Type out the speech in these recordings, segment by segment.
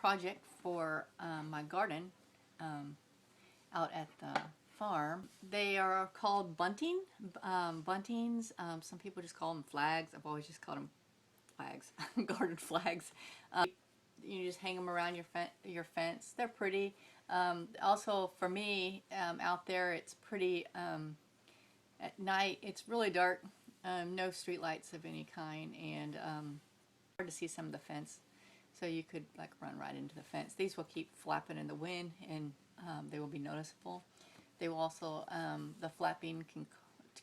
project for my garden out at the farm. They are called buntings. Some people just call them flags. I've always just called them flags, garden flags. You just hang them around your fence. They're pretty. Also, for me, out there, it's pretty. At night, it's really dark. No street lights of any kind, and hard to see some of the fence. So you could like run right into the fence. These will keep flapping in the wind, and they will be noticeable. They will also, the flapping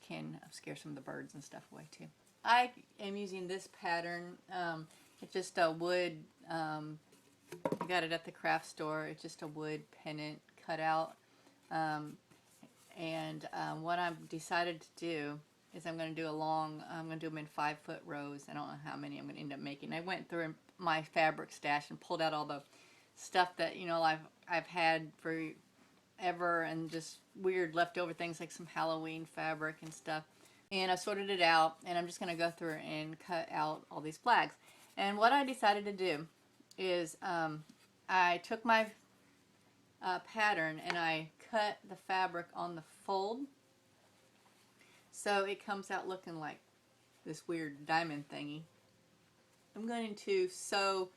can scare some of the birds and stuff away too. I am using this pattern. It's just a wood, I got it at the craft store. It's just a wood pennant cut out. What I've decided to do is I'm going to do I'm going to do them in 5-foot rows. I don't know how many I'm going to end up making. I went through my fabric stash and pulled out all the stuff that, you know, I've had forever, and just weird leftover things like some Halloween fabric and stuff. And I sorted it out, and I'm just going to go through and cut out all these flags. And what I decided to do is I took my pattern and I cut the fabric on the fold, so it comes out looking like this weird diamond thingy. I'm going to sew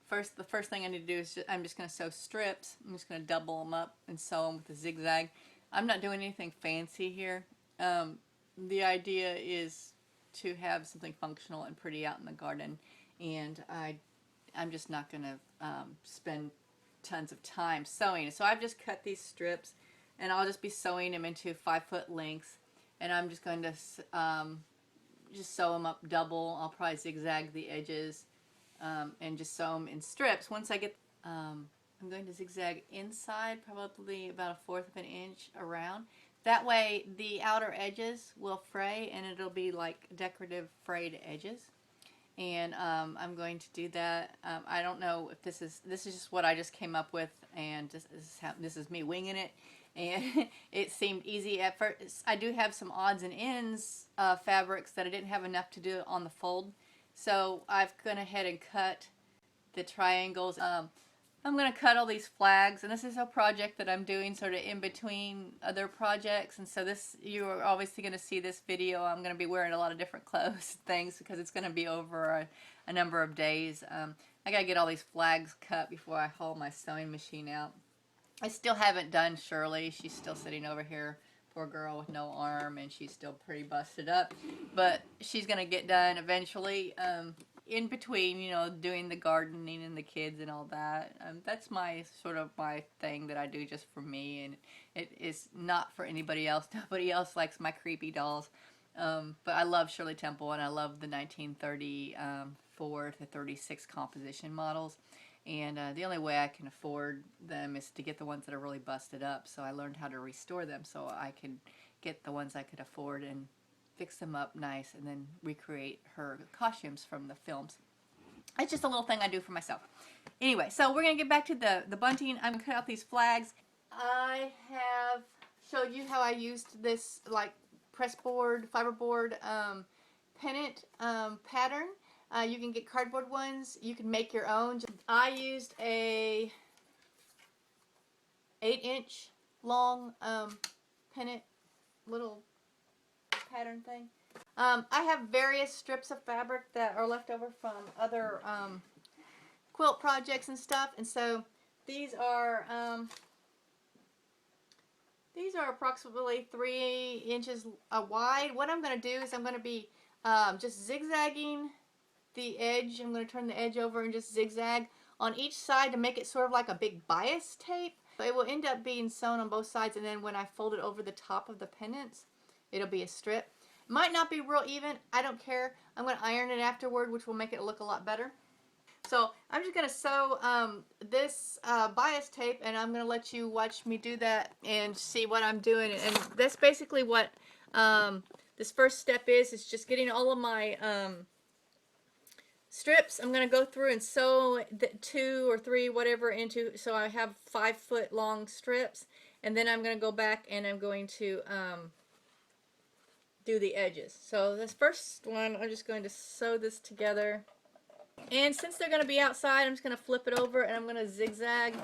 the first thing I need to do is I'm just going to sew strips. I'm just going to double them up and sew them with a zigzag. I'm not doing anything fancy here. The idea is to have something functional and pretty out in the garden, and I'm just not going to spend tons of time sewing. So I've just cut these strips, and I'll just be sewing them into 5-foot lengths, and I'm just going to just sew them up double. I'll probably zigzag the edges and just sew them in strips. Once I get, I'm going to zigzag inside probably about 1/4 of an inch around. That way the outer edges will fray, and it'll be like decorative frayed edges. And I'm going to do that. I don't know if this is just what I just came up with, and this is me winging it. And it seemed easy at first. I do have some odds and ends fabrics that I didn't have enough to do on the fold, so I've gone ahead and cut the triangles. I'm going to cut all these flags, and this is a project that I'm doing sort of in between other projects, and so you are obviously going to see this video. I'm going to be wearing a lot of different clothes things because it's going to be over a number of days. I got to get all these flags cut before I haul my sewing machine out. I still haven't done Shirley. She's still sitting over here, poor girl with no arm, and she's still pretty busted up, but she's going to get done eventually. In between, you know, doing the gardening and the kids and all that. That's my thing that I do just for me, and it is not for anybody else. Nobody else likes my creepy dolls. But I love Shirley Temple, and I love the 1934 to 36 composition models. And the only way I can afford them is to get the ones that are really busted up. So I learned how to restore them so I could get the ones I could afford and fix them up nice, and then recreate her costumes from the films. It's just a little thing I do for myself. Anyway, so we're going to get back to the bunting. I'm going to cut out these flags. I have showed you how I used this like pressboard, fiberboard pennant pattern. You can get cardboard ones. You can make your own. I used a 8-inch long pennant little pattern thing. I have various strips of fabric that are left over from other quilt projects and stuff, and so these are approximately 3 inches wide. What I'm going to do is I'm going to be just zigzagging the edge. I'm going to turn the edge over and just zigzag on each side to make it sort of like a big bias tape. It will end up being sewn on both sides, and then when I fold it over the top of the pennants, it'll be a strip. Might not be real even. I don't care. I'm going to iron it afterward, which will make it look a lot better. So I'm just going to sew this bias tape, and I'm going to let you watch me do that and see what I'm doing. And that's basically what this first step is. It's just getting all of my strips. I'm going to go through and sew the 2 or 3, whatever, into, so I have 5-foot long strips. And then I'm going to go back and I'm going to do the edges. So this first one, I'm just going to sew this together And since they're going to be outside, I'm just going to flip it over and I'm going to zigzag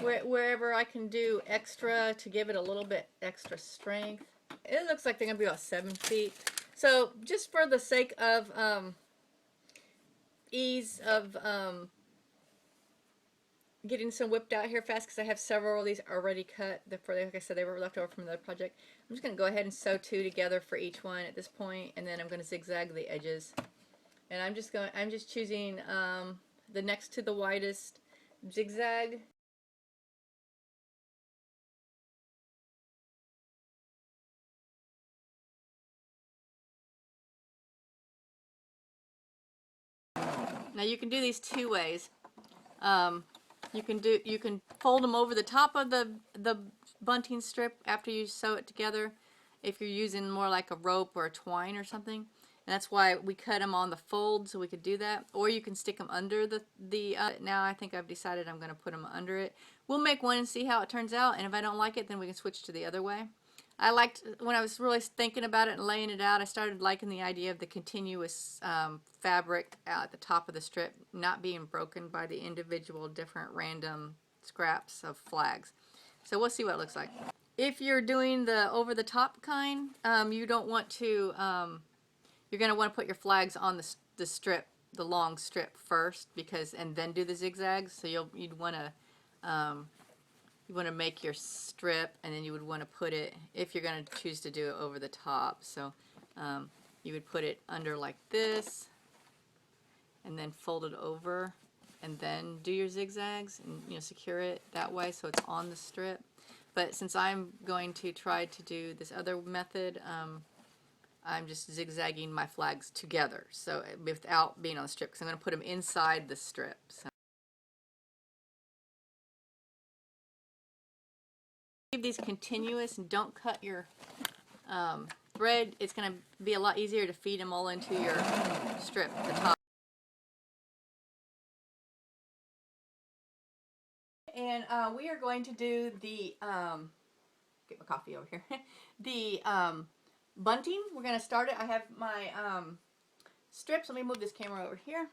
wherever I can do extra to give it a little bit extra strength. It looks like they're going to be about 7 feet. So just for the sake of ease of getting some whipped out here fast, because I have several of these already cut. Like I said, they were left over from another project. I'm just going to go ahead and sew 2 together for each one at this point, and then I'm going to zigzag the edges. And I'm just choosing the next to the widest zigzag. Now you can do these 2 ways. You can fold them over the top of the bunting strip after you sew it together, if you're using more like a rope or a twine or something. And that's why we cut them on the fold, so we could do that. Or you can stick them under now I think I've decided I'm going to put them under it. We'll make one and see how it turns out, and if I don't like it, then we can switch to the other way. I liked, when I was really thinking about it and laying it out, I started liking the idea of the continuous fabric at the top of the strip not being broken by the individual different random scraps of flags. So we'll see what it looks like. If you're doing the over the top kind, you don't want to, you're going to want to put your flags on the strip, the long strip first, and then do the zigzags. So you'd want to, you want to make your strip, and then you would want to put it, if you're going to choose to do it over the top. So you would put it under like this, and then fold it over, and then do your zigzags, and secure it that way so it's on the strip. But since I'm going to try to do this other method, I'm just zigzagging my flags together, so without being on the strip, because I'm going to put them inside the strip. So keep these continuous and don't cut your thread. It's going to be a lot easier to feed them all into your strip at the top. And we are going to do the get my coffee over here. The bunting. We're going to start it. I have my strips. Let me move this camera over here.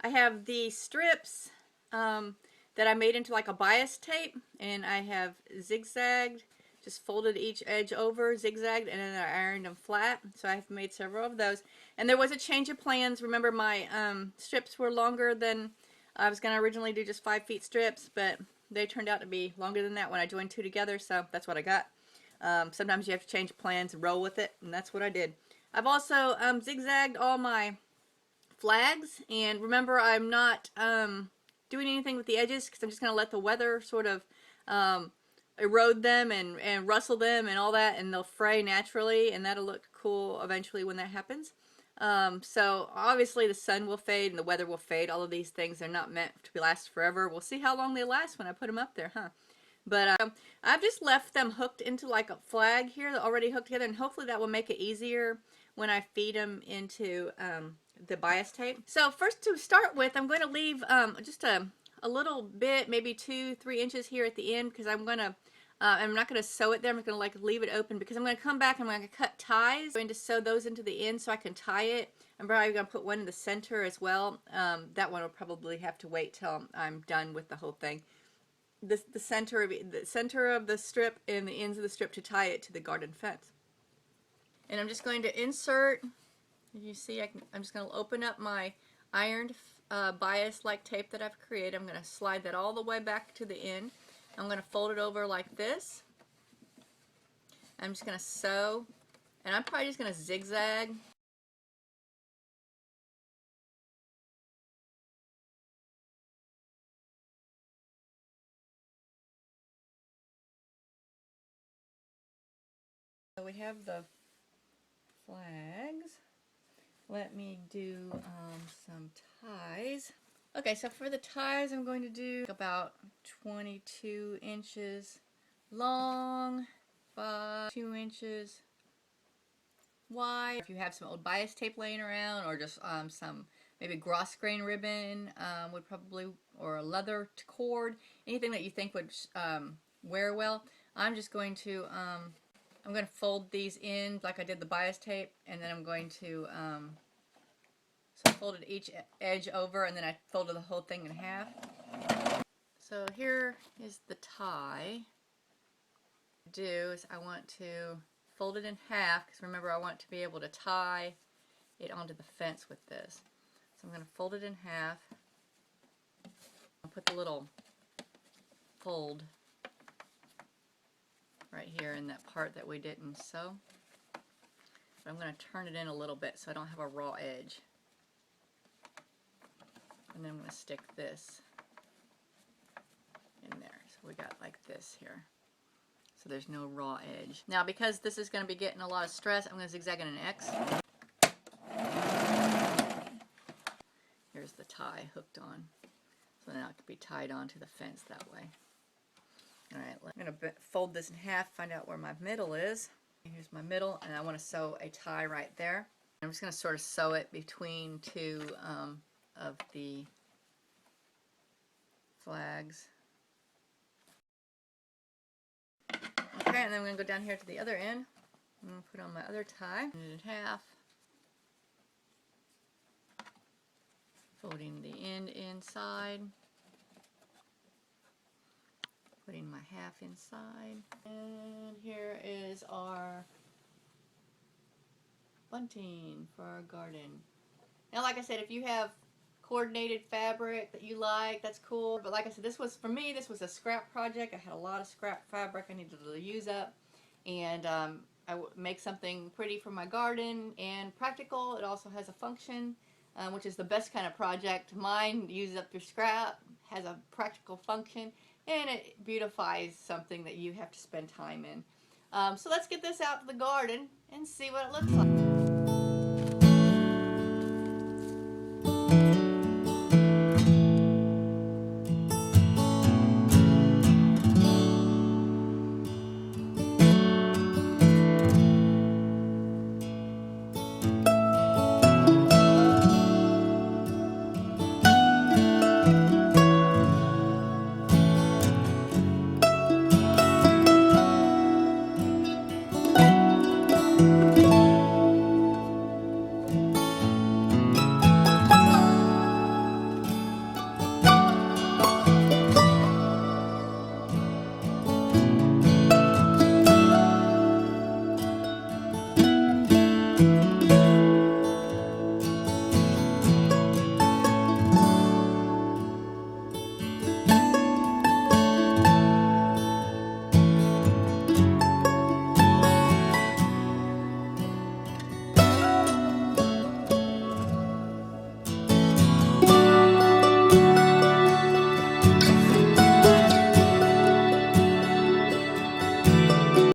I have the strips that I made into like a bias tape, and I have zigzagged, just folded each edge over, zigzagged, and then I ironed them flat. So I've made several of those. And there was a change of plans. Remember, my strips were longer than I was going to originally do, just 5 feet strips, but they turned out to be longer than that when I joined 2 together, so that's what I got. Sometimes you have to change plans and roll with it, and that's what I did. I've also zigzagged all my flags, and remember, I'm not doing anything with the edges, because I'm just going to let the weather sort of erode them and rustle them and all that, and they'll fray naturally, and that'll look cool eventually when that happens. So obviously the sun will fade and the weather will fade. All of these things are not meant to last forever. We'll see how long they last when I put them up there, huh? But I've just left them hooked into like a flag here, already hooked together, and hopefully that will make it easier when I feed them into the bias tape. So first, to start with, I'm going to leave just a little bit, maybe 2-3 inches here at the end, because I'm not going to sew it there. I'm going to like leave it open, because I'm going to come back and I'm going to cut ties. I'm going to sew those into the end so I can tie it. I'm probably going to put one in the center as well. That one will probably have to wait till I'm done with the whole thing. The center of the strip and the ends of the strip to tie it to the garden fence. And I'm just going to insert. You see, I'm just going to open up my ironed bias-like tape that I've created. I'm going to slide that all the way back to the end. I'm going to fold it over like this. I'm just going to sew, and I'm probably just going to zigzag. So we have the flags. Let me do some ties. Okay, so for the ties, I'm going to do about 22 inches long by 2 inches wide. If you have some old bias tape laying around, or just some maybe gross grain ribbon would probably, or a leather cord, anything that you think would wear well. I'm just going to I'm going to fold these in like I did the bias tape, and then I'm going to So I folded each edge over and then I folded the whole thing in half. So here is the tie. What I do is I want to fold it in half because remember I want to be able to tie it onto the fence with this. So I'm going to fold it in half. I'll put the little fold right here in that part that we didn't sew. But I'm going to turn it in a little bit so I don't have a raw edge. And then I'm going to stick this in there. So we got like this here. So there's no raw edge. Now because this is going to be getting a lot of stress, I'm going to zigzag in an X. Here's the tie hooked on. So now it can be tied onto the fence that way. Alright, I'm going to fold this in half, find out where my middle is. Here's my middle, and I want to sew a tie right there. I'm just going to sort of sew it between two of the flags. Okay, and then I'm going to go down here to the other end. I'm going to put on my other tie, fold it in half, folding the end inside, putting my half inside, and here is our bunting for our garden. Now, like I said, if you have coordinated fabric that you like, that's cool. But like I said, this was, for me, this was a scrap project. I had a lot of scrap fabric I needed to use up. And I would make something pretty for my garden and practical. It also has a function, which is the best kind of project. Mine uses up your scrap, has a practical function, and it beautifies something that you have to spend time in. So let's get this out to the garden and see what it looks like.